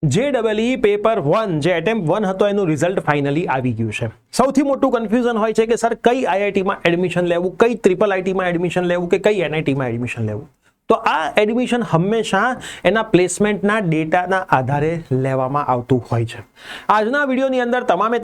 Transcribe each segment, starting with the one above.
JEE paper 1 જે attempt 1 હતો એનું રિઝલ્ટ ફાઇનલી આવી ગયું છે. સૌથી મોટું કન્ફ્યુઝન હોય છે કે સર કઈ આઈઆઈટીમાં એડમિશન લેવું, કઈ ટ્રિપલ આઈટીમાં એડમિશન લેવું કે કઈ એનઆઈટીમાં એડમિશન લેવું. તો આ એડમિશન હંમેશા એના પ્લેસમેન્ટના ડેટાના આધારે લેવામાં આવતું હોય છે. આજના વિડીયોની અંદર તમામ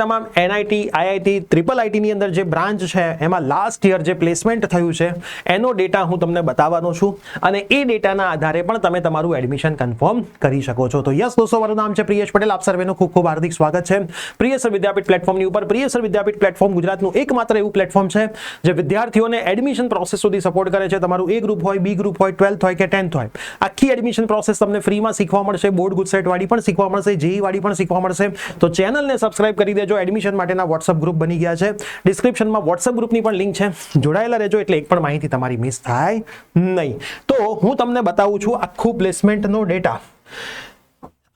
એનઆઈટી, આઈઆઈટી, ટ્રિપલ આઈટીની અંદર જે બ્રાન્ચ છે એમાં લાસ્ટ યર જે પ્લેસમેન્ટ થયું છે એનો ડેટા હું તમને બતાવવાનો છું અને એ ડેટાના આધારે પણ તમે તમારું એડમિશન કન્ફર્મ કરી શકો છો. તો યસ દોસ્તો, મારું નામ છે પ્રિયેશ પટેલ. આપ સર્વેનું ખૂબ ખૂબ હાર્દિક સ્વાગત છે પ્રિયસર વિદ્યાપીઠ પ્લેટફોર્મની ઉપર. પ્રિયસર વિદ્યાપીઠ પ્લેટફોર્મ ગુજરાતનું એકમાત્ર એવું પ્લેટફોર્મ છે જે વિદ્યાર્થીઓને એડમિશન પ્રોસેસ સુધી સપોર્ટ કરે છે. તમારું એ ગ્રુપ હોય, બી ગ્રુપ હોય, 12th હોય કે 10th હોય, આખી એડમિશન પ્રોસેસ તમને ફ્રીમાં શીખવા મળશે. બોર્ડ ગુજસેટ વાળી પણ શીખવા મળશે, જેઈ વાળી પણ શીખવા મળશે. તો ચેનલને સબસ્ક્રાઇબ કરી દેજો. એડમિશન માટેના વોટ્સઅપ ગ્રુપ બની ગયા છે. ડિસ્ક્રિપ્શનમાં વોટ્સઅપ ગ્રુપની પણ લિંક છે. જોડાયેલા રહેજો એટલે એક પણ માહિતી તમારી મિસ થાય નહીં. તો હું તમને બતાવું છું આખું પ્લેસમેન્ટનો data.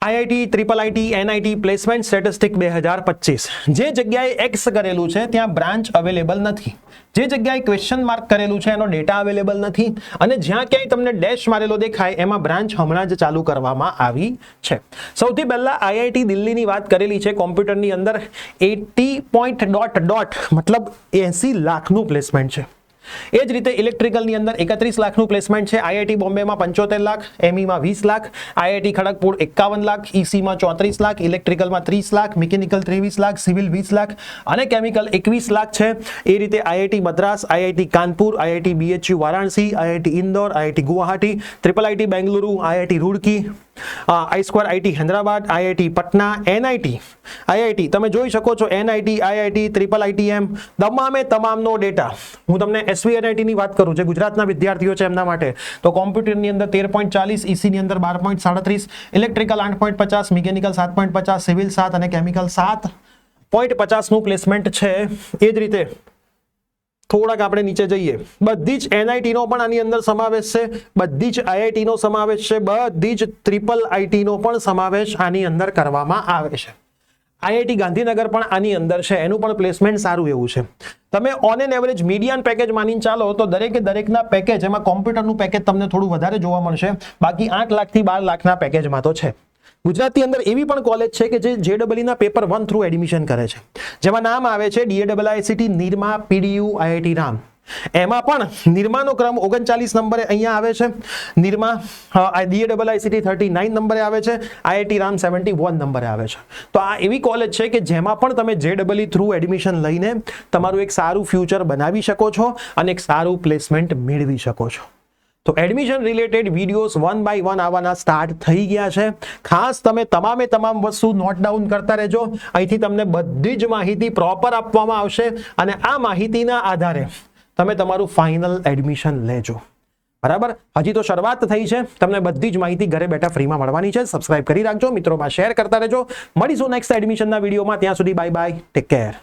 IIT, triple IT, NIT placement statistic 2025. જે જગ્યાએ એક્સ કરેલું છે ત્યાં બ્રાન્ચ અવેલેબલ નથી. જે જગ્યાએ ક્વેશ્ચન માર્ક કરેલું છે એનો ડેટા અવેલેબલ નથી. અને જ્યાં ક્યાંય તમને ડેશ મારેલો દેખાય એમાં બ્રાન્ચ હમણાં જ ચાલુ કરવામાં આવી છે. સૌથી પહેલા આઈઆઈટી દિલ્હીની વાત કરેલી છે. કોમ્પ્યુટરની અંદર 80 મતલબ 80 લાખનું પ્લેસમેન્ટ છે. એ જ રીતે ઇલેક્ટ્રિકલની અંદર 31 લાખનું પ્લેસમેન્ટ છે. આઈઆઈટી બોમ્બેમાં 75 લાખ, એમઈમાં 20 લાખ, આઈઆઈટી ખડગપુર 51 લાખ, ઈસીમાં 34 લાખ, ઇલેક્ટ્રિકલમાં 30 લાખ, મિકેનિકલ 23 લાખ, સિવિલ 20 લાખ અને કેમિકલ 21 લાખ છે. એ રીતે IIT Madras, IIT Kanpur, IIT BHU Varanasi, IIT Indore, IIT Guwahati, triple IT Bengaluru, IIT Roorkee, આઈ2 IT Hyderabad, IIT Patna, IIT તમે જોઈ શકો છો. એનઆઈટી, આઈઆઈટી, ટ્રિપલ આઈટીએમ તમામનો ડેટા હું તમને એસવીએનઆઈટી ની વાત કરું, જે ગુજરાતના વિદ્યાર્થીઓ છે એમના માટે, તો કોમ્પ્યુટરની અંદર 13.40, ઈસીની અંદર 12.37, ઇલેક્ટ્રિકલ 8.50, મિકેનિકલ 7.50, સિવિલ 7 અને કેમિકલ 7.50 નું પ્લેસમેન્ટ છે. એ જ રીતે થોડાક આપણે નીચે જઈએ, બધી જ એનઆઈટી નો પણ આની અંદર સમાવેશ છે, બધી જ આઈઆઈટી નો સમાવેશ છે, બધી જ ટ્રિપલ આઈટી નો પણ સમાવેશ આની અંદર કરવામાં આવે છે. આઈઆઈટી ગાંધીનગર પણ આની અંદર છે, એનું પણ પ્લેસમેન્ટ સારું એવું છે. તમે on an average median package માનીને ચાલો તો દરેકના પેકેજ, એમાં કોમ્પ્યુટરનું પેકેજ તમને થોડું વધારે જોવા મળશે. બાકી 8 લાખથી 12 લાખના પેકેજમાં તો છે. ગુજરાતની અંદર એવી પણ કોલેજ છે કે જે JEE ના પેપર 1 થ્રુ એડમિશન કરે છે, જેમાં નામ આવે છે DAIICT, Nirma, PDU, IIT Ram. એમાં પણ નિરમાનો ક્રમ 39 નંબરે અહીંયા આવે છે, નિરમા DAIICT 39 નંબરે આવે છે, આઈઆઈટી રામ 71 નંબરે આવે છે. તો આ એવી કોલેજ છે કે જેમાં પણ તમે JEE થ્રુ એડમિશન લઈને તમારું એક સારું ફ્યુચર બનાવી શકો છો અને એક સારું પ્લેસમેન્ટ મેળવી શકો છો. તો એડમિશન રિલેટેડ વિડીયોઝ 1 બાય 1 આવવાના સ્ટાર્ટ થઈ ગયા છે. ખાસ તમે તમામ વસ્તુ નોટ ડાઉન કરતા રહેજો. અહીંથી તમને બધી જ માહિતી પ્રોપર આપવામાં આવશે અને આ માહિતીના આધારે તમે તમારું ફાઇનલ એડમિશન લેજો. બરાબર? હજી તો શરૂઆત થઈ છે. તમને બધી જ માહિતી ઘરે બેઠા ફ્રીમાં મળવાની છે. સબસ્ક્રાઇબ કરી રાખજો, મિત્રોમાં શેર કરતા રહેજો. મળીશું નેક્સ્ટ એડમિશનના વિડીયોમાં. ત્યાં સુધી બાય બાય, ટેક કેર.